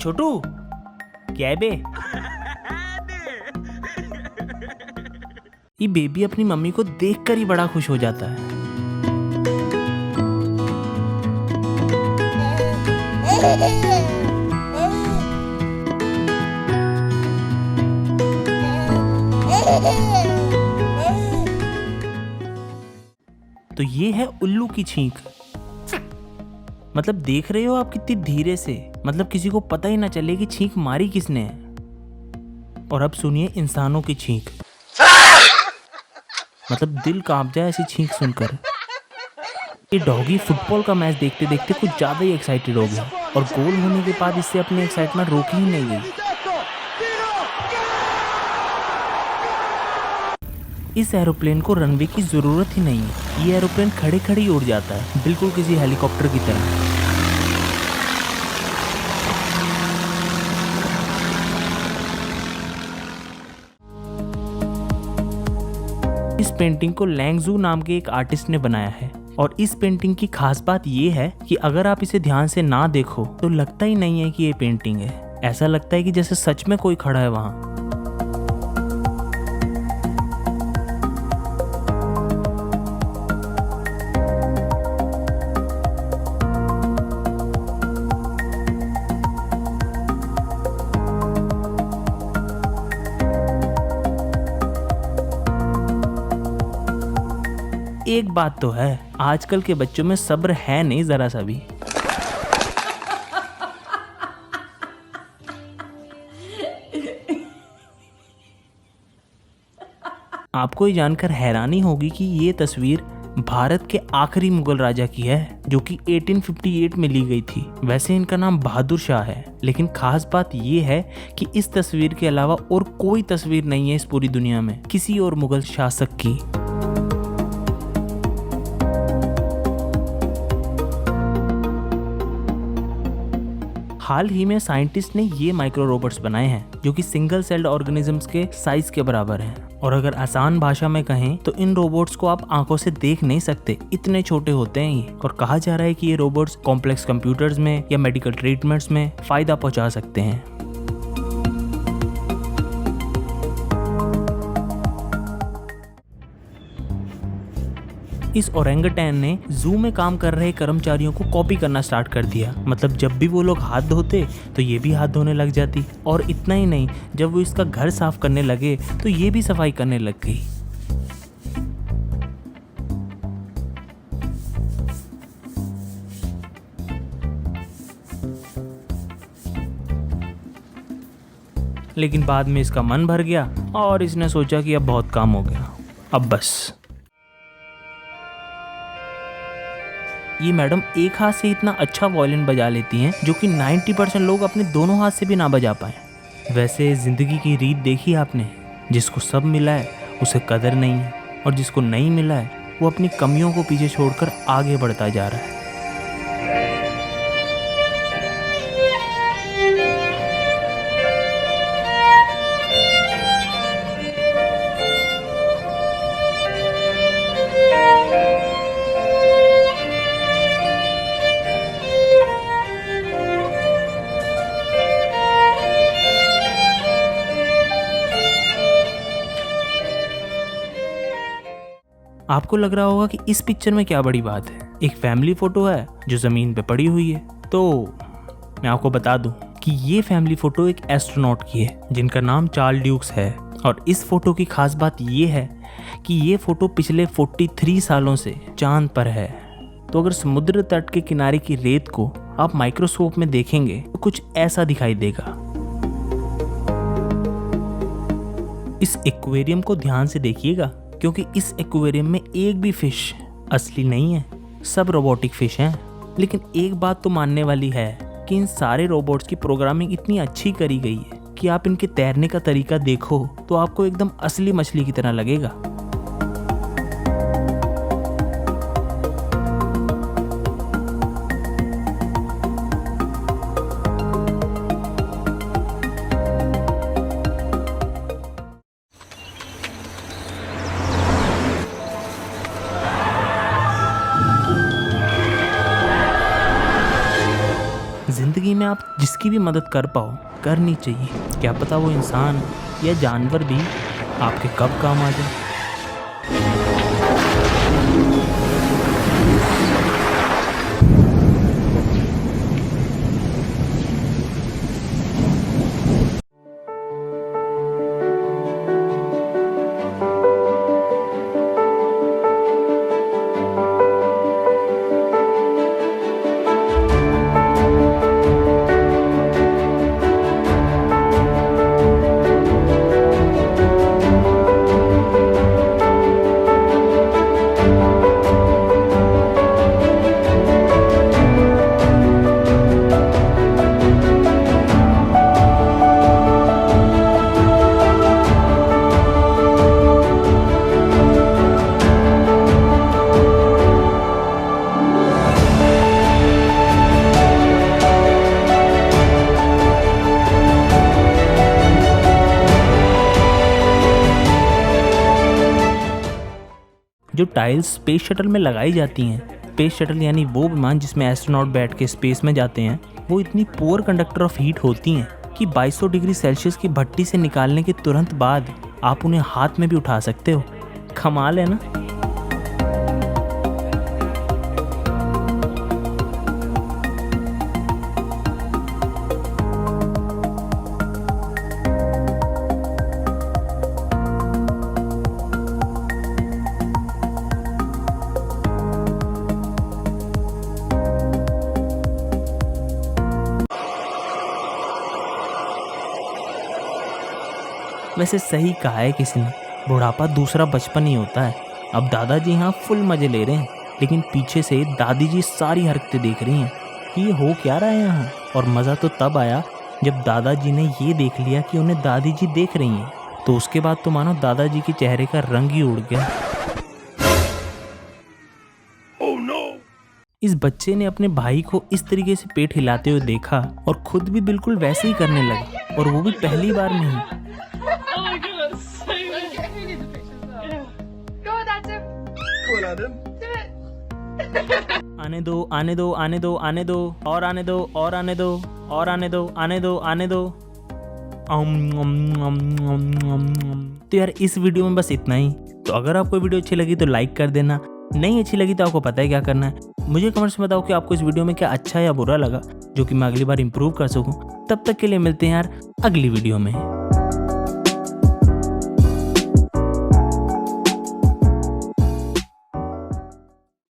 छोटू, क्या है बे? ये बेबी अपनी मम्मी को देखकर ही बड़ा खुश हो जाता है। तो ये है उल्लू की छींक। मतलब देख रहे हो आप कितनी धीरे से, मतलब किसी को पता ही ना चले कि छींक मारी किसने है। और अब सुनिए इंसानों की छींक। मतलब दिल कांप जाए ऐसी छींक सुनकर। ये डॉगी फुटबॉल का मैच देखते देखते कुछ ज़्यादा ही एक्साइटेड हो गया और गोल होने के बाद इससे अपनी एक्साइटमेंट रोकी ही नहीं गई। इस एरोप्लेन को रनवे की ज़रूरत ही नहीं है। ये एरोप्लेन खड़े खड़े ही उड़ जाता है, बिल्कुल किसी हेलीकॉप्टर की तरह। इस पेंटिंग को लैंगजू नाम के एक आर्टिस्ट ने बनाया है और इस पेंटिंग की खास बात ये है कि अगर आप इसे ध्यान से ना देखो तो लगता ही नहीं है कि ये पेंटिंग है। ऐसा लगता है कि जैसे सच में कोई खड़ा है वहाँ। एक बात तो है, आजकल के बच्चों में सब्र है नहीं जरा सा भी। आपको ये जानकर हैरानी होगी कि ये तस्वीर भारत के आखिरी मुगल राजा की है, जो कि 1858 में ली गई थी। वैसे इनका नाम बहादुर शाह है, लेकिन खास बात ये है कि इस तस्वीर के अलावा और कोई तस्वीर नहीं है इस पूरी दुनिया में किसी और मुगल शासक की। हाल ही में साइंटिस्ट ने ये माइक्रो रोबोट्स बनाए हैं जो कि सिंगल सेल्ड ऑर्गेनिजम्स के साइज के बराबर हैं। और अगर आसान भाषा में कहें तो इन रोबोट्स को आप आंखों से देख नहीं सकते, इतने छोटे होते हैं ये। और कहा जा रहा है कि ये रोबोट्स कॉम्प्लेक्स कंप्यूटर्स में या मेडिकल ट्रीटमेंट्स में फायदा पहुंचा सकते हैं। इस ओरेंगटैन ने जू में काम कर रहे कर्मचारियों को कॉपी करना स्टार्ट कर दिया। मतलब जब भी वो लोग हाथ धोते तो ये भी हाथ धोने लग जाती। और इतना ही नहीं, जब वो इसका घर साफ करने लगे तो ये भी सफाई करने लग गई। लेकिन बाद में इसका मन भर गया और इसने सोचा कि अब बहुत काम हो गया, अब बस। ये मैडम एक हाथ से इतना अच्छा वायलिन बजा लेती हैं जो कि 90% लोग अपने दोनों हाथ से भी ना बजा पाए। वैसे ज़िंदगी की रीत देखी आपने, जिसको सब मिला है उसे कदर नहीं है और जिसको नहीं मिला है वो अपनी कमियों को पीछे छोड़कर आगे बढ़ता जा रहा है। आपको लग रहा होगा कि इस पिक्चर में क्या बड़ी बात है। एक फैमिली फोटो है जो ज़मीन पे पड़ी हुई है। तो मैं आपको बता दूं कि ये फैमिली फोटो एक एस्ट्रोनॉट की है जिनका नाम चार्ल्स ड्यूक्स है। और इस फोटो की खास बात ये है कि ये फोटो पिछले 43 सालों से चांद पर है। तो अगर समुद्र तट के किनारे की रेत को आप माइक्रोस्कोप में देखेंगे तो कुछ ऐसा दिखाई देगा। इस एक्वेरियम को ध्यान से देखिएगा, क्योंकि इस एक्वेरियम में एक भी फिश असली नहीं है, सब रोबोटिक फिश हैं। लेकिन एक बात तो मानने वाली है कि इन सारे रोबोट्स की प्रोग्रामिंग इतनी अच्छी करी गई है कि आप इनके तैरने का तरीका देखो तो आपको एकदम असली मछली की तरह लगेगा। जिंदगी में आप जिस उसकी भी मदद कर पाओ, करनी चाहिए। क्या पता वो इंसान या जानवर भी आपके कब काम आ जाए। जो टाइल्स स्पेस शटल में लगाई जाती हैं, स्पेस शटल यानी वो विमान जिसमें एस्ट्रोनॉट बैठ के स्पेस में जाते हैं, वो इतनी पुअर कंडक्टर ऑफ हीट होती हैं कि 2200 डिग्री सेल्सियस की भट्टी से निकालने के तुरंत बाद आप उन्हें हाथ में भी उठा सकते हो। कमाल है ना। वैसे सही कहा है किसी ने, बुढ़ापा दूसरा बचपन ही होता है। अब दादाजी यहाँ फुल मजे ले रहे हैं, लेकिन पीछे से दादी जी सारी हरकतें देख रही हैं कि ये हो क्या रहा है यहाँ। और मज़ा तो तब आया जब दादाजी ने ये देख लिया कि उन्हें दादी जी देख रही हैं, तो उसके बाद तो मानो दादाजी के चेहरे का रंग ही उड़ गया। Oh no! इस बच्चे ने अपने भाई को इस तरीके से पेट हिलाते हुए देखा और खुद भी बिल्कुल वैसे ही करने लगा, और वो भी पहली बार नहीं। आने दो, आने दो, आने दो, आने दो, और आने दो, और आने दो, और आने दो, आने दो, आने दो। तो यार इस वीडियो में बस इतना ही। तो अगर आपको वीडियो अच्छी लगी तो लाइक कर देना, नहीं अच्छी लगी तो आपको पता है क्या करना है। मुझे कमेंट्स में बताओ कि आपको इस वीडियो में क्या अच्छा या बुरा लगा, जो कि मैं अगली बार इंप्रूव कर सकूं। तब तक के लिए मिलते हैं यार अगली वीडियो में।